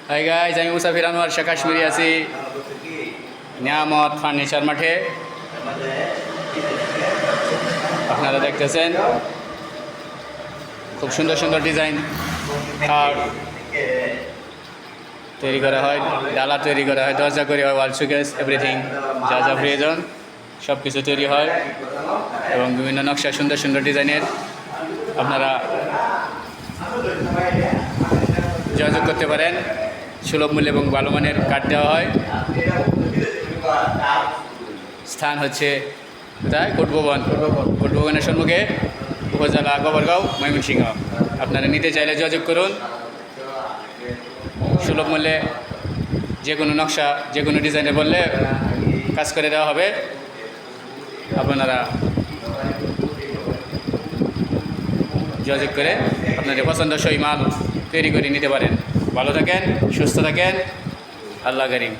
Hi guys, আমি মুসাফির আনোয়ার শাহ কাশ্মীরি আছি নিয়ামত ফার্নিচার মাঠে। আপনারা দেখতেছেন খুব সুন্দর সুন্দর ডিজাইন খাট তৈরি করা হয়, ডালা তৈরি করা হয়, দরজা তৈরি হয়, ওয়াল শোকেস, এভরিথিং যা যা প্রয়োজন সব কিছু তৈরি হয় এবং বিভিন্ন নকশা সুন্দর সুন্দর ডিজাইনের আপনারা যোগাযোগ করতে পারেন। সুলভ মূল্যে এবং ভালো মানের কাঠ দেওয়া হয়। স্থান হচ্ছে কোথায়? কোটভবনের সম্মুখে, উপজেলা গোবরগাঁও, ময়মনসিংহ। আপনারা নিতে চাইলে যোগাযোগ করুন। সুলভ মূল্যে যে কোনো নকশা, যে কোনো ডিজাইনে বললে কাজ করে দেওয়া হবে। আপনারা যোগাযোগ করে আপনাদের পছন্দসই মাল তৈরি করে নিতে পারেন। ভালো থাকেন, সুস্থ থাকেন, আল্লাহ করিম।